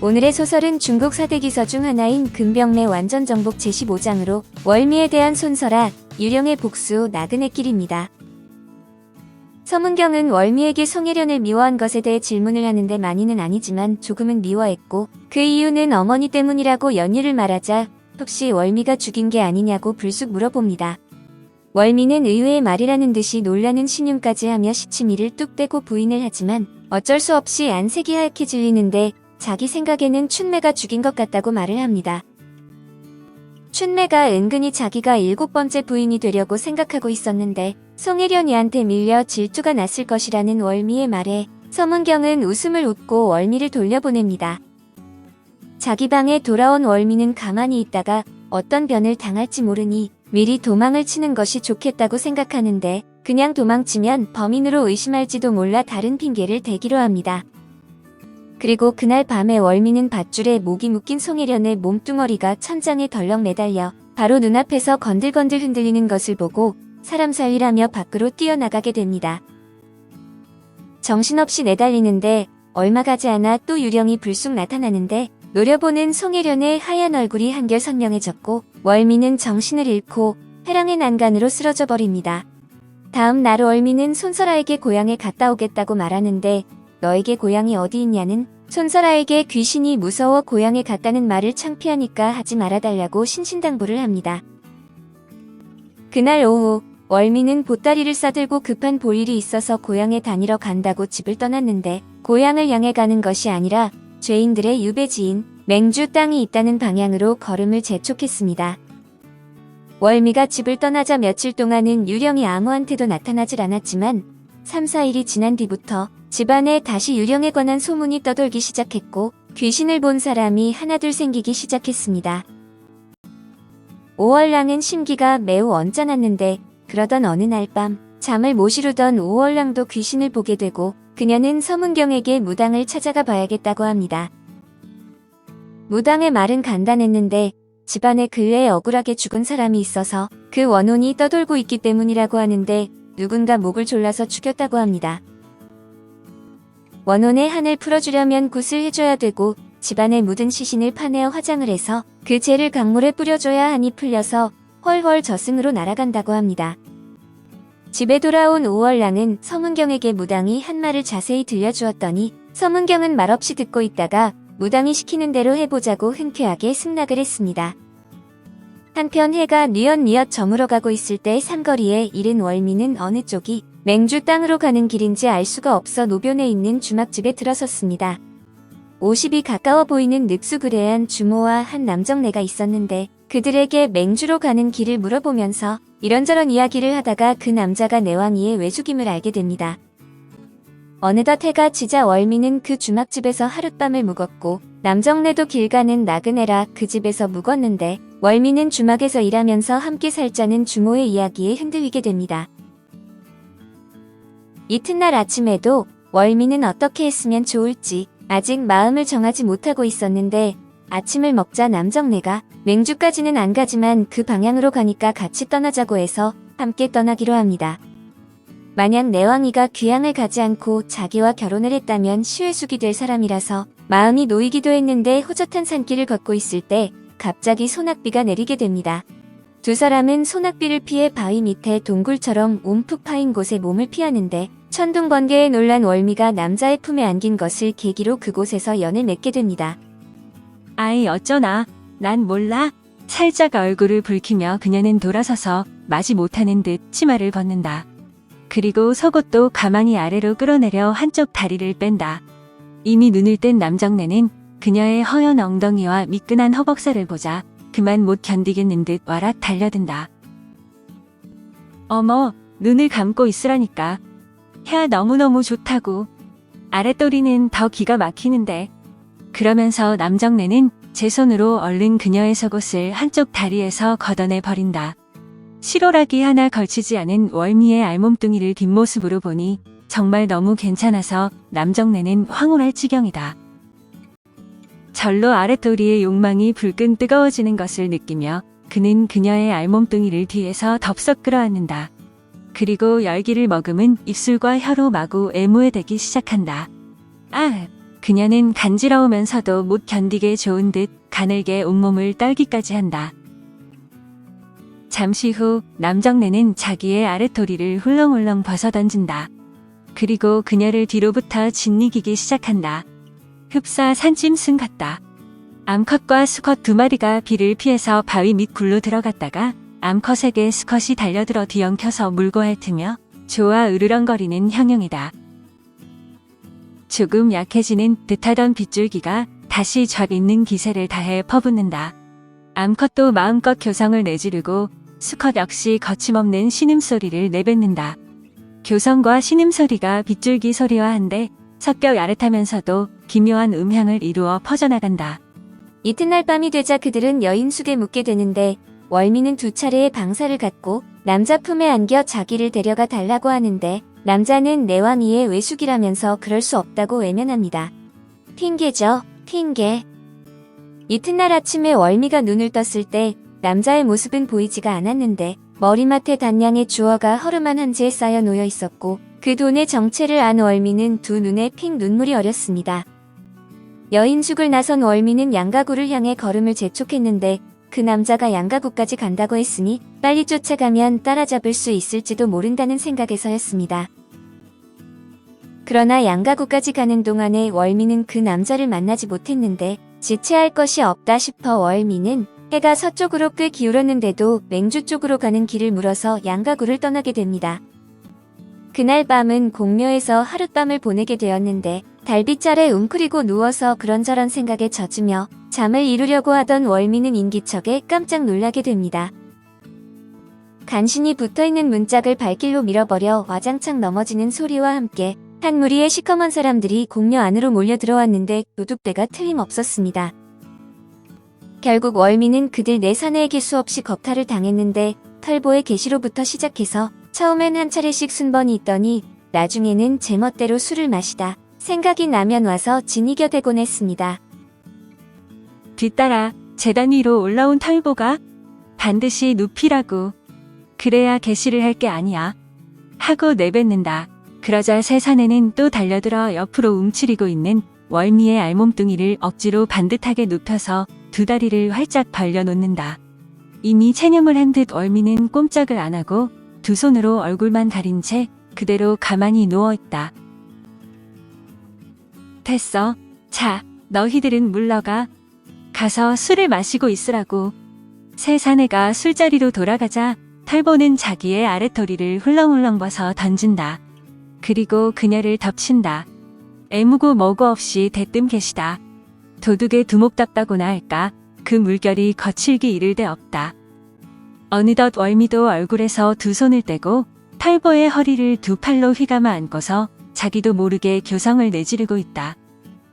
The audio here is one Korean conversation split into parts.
오늘의 소설은 중국 사대기서 중 하나인 금병매 완전정복 제15장으로 월미에 대한 손설아, 유령의 복수, 나그네 길입니다. 서문경은 월미에게 송혜련을 미워한 것에 대해 질문을 하는데 많이는 아니지만 조금은 미워했고 그 이유는 어머니 때문이라고 연유를 말하자 혹시 월미가 죽인 게 아니냐고 불쑥 물어봅니다. 월미는 의외의 말이라는 듯이 놀라는 신용까지 하며 시치미를 뚝 빼고 부인을 하지만 어쩔 수 없이 안색이 하얗게 질리는데 자기 생각에는 춘매가 죽인 것 같다고 말을 합니다. 춘매가 은근히 자기가 7번째 부인이 되려고 생각하고 있었는데 송혜련이한테 밀려 질투가 났을 것이라는 월미의 말에 서문경은 웃음을 웃고 월미를 돌려보냅니다. 자기 방에 돌아온 월미는 가만히 있다가 어떤 변을 당할지 모르니 미리 도망을 치는 것이 좋겠다고 생각하는데 그냥 도망치면 범인으로 의심할지도 몰라 다른 핑계를 대기로 합니다. 그리고 그날 밤에 월미는 밧줄에 목이 묶인 송혜련의 몸뚱어리가 천장에 덜렁 매달려 바로 눈앞에서 건들건들 흔들리는 것을 보고 사람 살리라며 밖으로 뛰어나가게 됩니다. 정신없이 내달리는데 얼마 가지 않아 또 유령이 불쑥 나타나는데 노려보는 송혜련의 하얀 얼굴이 한결 선명해졌고 월미는 정신을 잃고 회랑의 난간으로 쓰러져 버립니다. 다음 날 월미는 손설아에게 고향에 갔다 오겠다고 말하는데 너에게 고향이 어디 있냐는 손설아에게 귀신이 무서워 고향에 갔다는 말을 창피하니까 하지 말아달라고 신신당부를 합니다. 그날 오후 월미는 보따리를 싸들고 급한 볼일이 있어서 고향에 다니러 간다고 집을 떠났는데 고향을 향해 가는 것이 아니라 죄인들의 유배지인 맹주 땅이 있다는 방향으로 걸음을 재촉했습니다. 월미가 집을 떠나자 며칠 동안은 유령이 아무한테도 나타나질 않았지만 3-4일이 지난 뒤부터 집안에 다시 유령에 관한 소문이 떠돌기 시작했고 귀신을 본 사람이 하나둘 생기기 시작했습니다. 오월랑은 심기가 매우 언짢았는데 그러던 어느 날 밤 잠을 못 이루던 오월랑도 귀신을 보게 되고 그녀는 서문경에게 무당을 찾아가 봐야겠다고 합니다. 무당의 말은 간단했는데 집안에 근래에 억울하게 죽은 사람이 있어서 그 원혼이 떠돌고 있기 때문이라고 하는데 누군가 목을 졸라서 죽였다고 합니다. 원혼의 한을 풀어주려면 굿을 해줘야 되고 집안에 묻은 시신을 파내어 화장을 해서 그 재를 강물에 뿌려줘야 한이 풀려서 훨훨 저승으로 날아간다고 합니다. 집에 돌아온 오월랑은 서문경에게 무당이 한 말을 자세히 들려주었더니 서문경은 말없이 듣고 있다가 무당이 시키는 대로 해보자고 흔쾌하게 승낙을 했습니다. 한편 해가 뉘엿뉘엿 저물어가고 있을 때 삼거리에 이른 월미는 어느 쪽이 맹주 땅으로 가는 길인지 알 수가 없어 노변에 있는 주막집에 들어섰습니다. 50이 가까워 보이는 늑수그레한 주모와 한 남정네가 있었는데 그들에게 맹주로 가는 길을 물어보면서 이런저런 이야기를 하다가 그 남자가 내왕이의 외숙임을 알게 됩니다. 어느덧 해가 지자 월미는 그 주막집에서 하룻밤을 묵었고 남정네도 길 가는 나그네라 그 집에서 묵었는데 월미는 주막에서 일하면서 함께 살자는 주모의 이야기에 흔들리게 됩니다. 이튿날 아침에도 월미는 어떻게 했으면 좋을지 아직 마음을 정하지 못하고 있었는데 아침을 먹자 남정네가 맹주까지는 안 가지만 그 방향으로 가니까 같이 떠나자고 해서 함께 떠나기로 합니다. 만약 내왕이가 귀향을 가지 않고 자기와 결혼을 했다면 시회숙이 될 사람이라서 마음이 놓이기도 했는데 호젓한 산길을 걷고 있을 때 갑자기 소낙비가 내리게 됩니다. 두 사람은 소낙비를 피해 바위 밑에 동굴처럼 움푹 파인 곳에 몸을 피하는데 천둥번개에 놀란 월미가 남자의 품에 안긴 것을 계기로 그곳에서 연을 맺게 됩니다. 아이 어쩌나 난 몰라. 살짝 얼굴을 붉히며 그녀는 돌아서서 마지 못하는 듯 치마를 벗는다. 그리고 속옷도 가망이 아래로 끌어내려 한쪽 다리를 뺀다. 이미 눈을 뗀 남정네는 그녀의 허연 엉덩이와 미끈한 허벅살을 보자 그만 못 견디겠는 듯 와락 달려든다. 어머, 눈을 감고 있으라니까. 야, 너무너무 좋다고. 아랫도리는 더 기가 막히는데. 그러면서 남정네는 제 손으로 얼른 그녀의 속옷을 한쪽 다리에서 걷어내 버린다. 실오라기 하나 걸치지 않은 월미의 알몸뚱이를 뒷모습으로 보니 정말 너무 괜찮아서 남정네는 황홀할 지경이다. 절로 아랫도리의 욕망이 불끈 뜨거워지는 것을 느끼며 그는 그녀의 알몸뚱이를 뒤에서 덥석 끌어안는다. 그리고 열기를 머금은 입술과 혀로 마구 애무에 대기 시작한다. 아! 그녀는 간지러우면서도 못 견디게 좋은 듯 가늘게 온몸을 떨기까지 한다. 잠시 후 남정네는 자기의 아랫도리를 훌렁훌렁 벗어던진다. 그리고 그녀를 뒤로부터 짓이기기 시작한다. 흡사 산짐승 같다. 암컷과 수컷 두 마리가 비를 피해서 바위 밑 굴로 들어갔다가 암컷에게 수컷이 달려들어 뒤엉켜서 물고 핥으며 좋아 으르렁거리는 형용이다. 조금 약해지는 듯하던 빗줄기가 다시 쫙 있는 기세를 다해 퍼붓는다. 암컷도 마음껏 교성을 내지르고 수컷 역시 거침없는 신음소리를 내뱉는다. 교성과 신음소리가 빗줄기 소리와 한데 섞여 야릇하면서도 기묘한 음향을 이루어 퍼져나간다. 이튿날 밤이 되자 그들은 여인숙에 묵게 되는데 월미는 두 차례의 방사를 갖고 남자 품에 안겨 자기를 데려가 달라고 하는데 남자는 내왕이의 외숙이라면서 그럴 수 없다고 외면합니다. 핑계죠, 핑계. 이튿날 아침에 월미가 눈을 떴을 때 남자의 모습은 보이지가 않았는데 머리맡에 단량의 주어가 허름한 한지에 쌓여 놓여 있었고 그 돈의 정체를 안 월미는 두 눈에 핑 눈물이 어렸습니다. 여인숙을 나선 월미는 양가구를 향해 걸음을 재촉했는데 그 남자가 양가구까지 간다고 했으니 빨리 쫓아가면 따라잡을 수 있을지도 모른다는 생각에서였습니다. 그러나 양가구까지 가는 동안에 월미는 그 남자를 만나지 못했는데 지체할 것이 없다 싶어 월미는 해가 서쪽으로 꽤 기울었는데도 맹주 쪽으로 가는 길을 물어서 양가구를 떠나게 됩니다. 그날 밤은 공묘에서 하룻밤을 보내게 되었는데 달빛 아래 웅크리고 누워서 그런저런 생각에 젖으며 잠을 이루려고 하던 월미는 인기척에 깜짝 놀라게 됩니다. 간신히 붙어있는 문짝을 발길로 밀어버려 와장창 넘어지는 소리와 함께 한 무리의 시커먼 사람들이 공묘 안으로 몰려 들어왔는데 도둑대가 틀림없었습니다. 결국 월미는 그들 네 사내에게 수없이 겁탈을 당했는데 털보의 계시로부터 시작해서 처음엔 한 차례씩 순번이 있더니 나중에는 제멋대로 술을 마시다 생각이 나면 와서 진이겨 대곤 했습니다. 뒤따라 재단 위로 올라온 털보가 반드시 눕히라고. 그래야 개시를 할 게 아니야. 하고 내뱉는다. 그러자 새 사내는 또 달려들어 옆으로 움츠리고 있는 월미의 알몸뚱이를 억지로 반듯하게 눕혀서 두 다리를 활짝 벌려놓는다. 이미 체념을 한 듯 월미는 꼼짝을 안 하고 두 손으로 얼굴만 가린 채 그대로 가만히 누워있다. 됐어. 자, 너희들은 물러가. 가서 술을 마시고 있으라고. 새 사내가 술자리로 돌아가자 털보는 자기의 아랫도리를 훌렁훌렁 벗어 던진다. 그리고 그녀를 덮친다. 애무고 뭐고 없이 대뜸 계시다. 도둑의 두목답다고나 할까 그 물결이 거칠기 이를 데 없다. 어느덧 월미도 얼굴에서 두 손을 떼고 털보의 허리를 두 팔로 휘감아 안고서 자기도 모르게 교성을 내지르고 있다.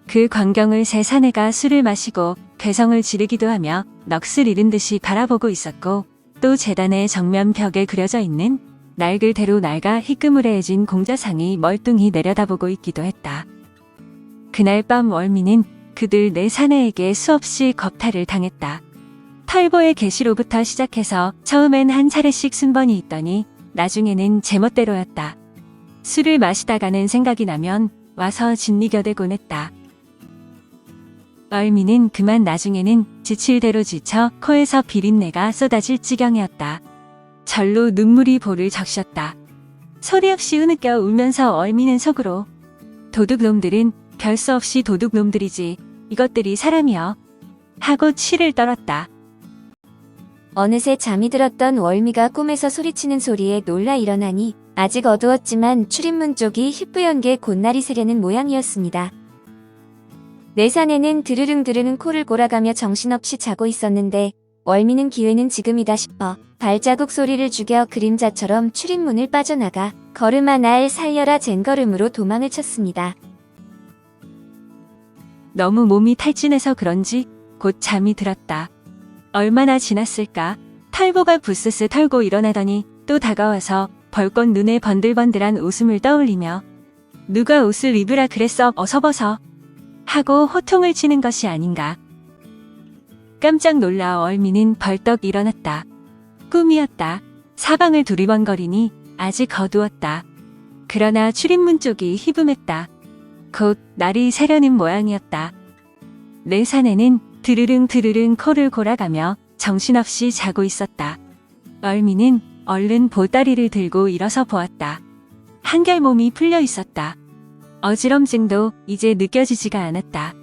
그 광경을 새 사내가 술을 마시고 괴성을 지르기도 하며 넋을 잃은 듯이 바라보고 있었고 또 재단의 정면 벽에 그려져 있는 낡을 대로 낡아 희끄무레해진 공자상이 멀뚱히 내려다보고 있기도 했다. 그날 밤 월미는 그들 네 사내에게 수없이 겁탈을 당했다. 털보의 계시로부터 시작해서 처음엔 한 차례씩 순번이 있더니 나중에는 제멋대로였다. 술을 마시다가는 생각이 나면 와서 진미겨대곤 했다. 월미는 그만 나중에는 지칠 대로 지쳐 코에서 비린내가 쏟아질 지경이었다. 절로 눈물이 볼을 적셨다. 소리 없이 흐느껴 울면서 월미는 속으로 도둑놈들은 별 수 없이 도둑놈들이지 이것들이 사람이여 하고 치를 떨었다. 어느새 잠이 들었던 월미가 꿈에서 소리치는 소리에 놀라 일어나니 아직 어두웠지만 출입문 쪽이 희뿌연게 곧날이 새려는 모양이었습니다. 내 사내는 드르릉드르릉 코를 골아가며 정신없이 자고 있었는데 월미는 기회는 지금이다 싶어 발자국 소리를 죽여 그림자처럼 출입문을 빠져나가 걸음아 날 살려라 젠걸음으로 도망을 쳤습니다. 너무 몸이 탈진해서 그런지 곧 잠이 들었다. 얼마나 지났을까? 털보가 부스스 털고 일어나더니 또 다가와서 벌컥 눈에 번들번들한 웃음을 떠올리며 누가 옷을 입으라 그랬어 어서 벗어 하고 호통을 치는 것이 아닌가. 깜짝 놀라 월미는 벌떡 일어났다. 꿈이었다. 사방을 두리번거리니 아직 어두웠다. 그러나 출입문 쪽이 희붐했다. 곧 날이 새려는 모양이었다. 내 사내는 드르릉 드르릉 코를 골아가며 정신없이 자고 있었다. 멀미는 얼른 보따리를 들고 일어서 보았다. 한결 몸이 풀려 있었다. 어지럼증도 이제 느껴지지가 않았다.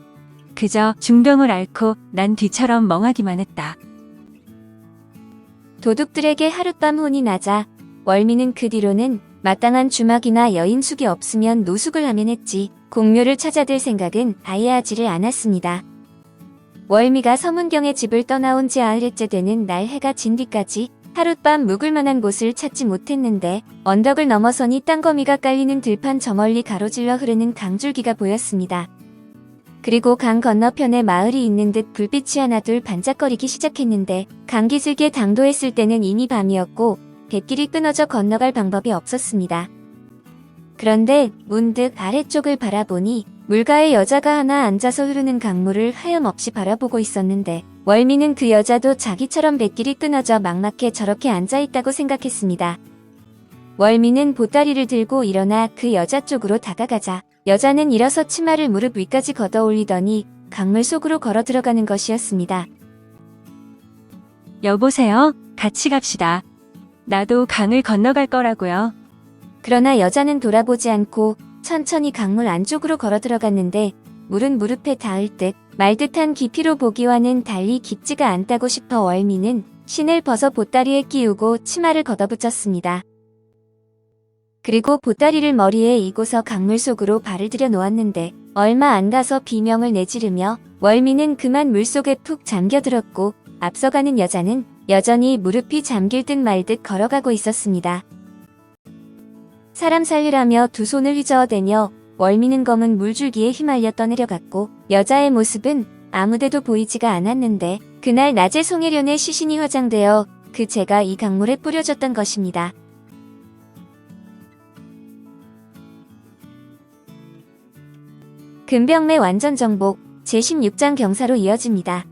그저 중병을 앓고 난 뒤처럼 멍하기만 했다. 도둑들에게 하룻밤 혼이 나자 월미는 그 뒤로는 마땅한 주막이나 여인숙이 없으면 노숙을 하면 했지 공묘를 찾아들 생각은 아예 하지를 않았습니다. 월미가 서문경의 집을 떠나온 지 4일째 되는 날 해가 진 뒤까지 하룻밤 묵을 만한 곳을 찾지 못했는데 언덕을 넘어서니 땅거미가 깔리는 들판 저 멀리 가로질러 흐르는 강줄기가 보였습니다. 그리고 강 건너편에 마을이 있는 듯 불빛이 하나둘 반짝거리기 시작했는데 강기슭에 당도했을 때는 이미 밤이었고 뱃길이 끊어져 건너갈 방법이 없었습니다. 그런데 문득 아래쪽을 바라보니 물가에 여자가 하나 앉아서 흐르는 강물을 하염없이 바라보고 있었는데 월미는 그 여자도 자기처럼 뱃길이 끊어져 막막해 저렇게 앉아있다고 생각했습니다. 월미는 보따리를 들고 일어나 그 여자 쪽으로 다가가자 여자는 일어서 치마를 무릎 위까지 걷어 올리더니 강물 속으로 걸어 들어가는 것이었습니다. 여보세요? 같이 갑시다. 나도 강을 건너갈 거라고요. 그러나 여자는 돌아보지 않고 천천히 강물 안쪽으로 걸어 들어갔는데 물은 무릎에 닿을 듯 말 듯한 깊이로 보기와는 달리 깊지가 않다고 싶어 월미는 신을 벗어 보따리에 끼우고 치마를 걷어붙였습니다. 그리고 보따리를 머리에 이고서 강물 속으로 발을 들여 놓았는데 얼마 안 가서 비명을 내지르며 월미는 그만 물속에 푹 잠겨들었고 앞서가는 여자는 여전히 무릎이 잠길 듯 말 듯 걸어가고 있었습니다. 사람 살리라며 두 손을 휘저어대며 월미는 검은 물줄기에 휘말려 떠내려갔고 여자의 모습은 아무데도 보이지가 않았는데 그날 낮에 송혜련의 시신이 화장되어 그 재가 이 강물에 뿌려졌던 것입니다. 금병매 완전 정복 제16장 경사로 이어집니다.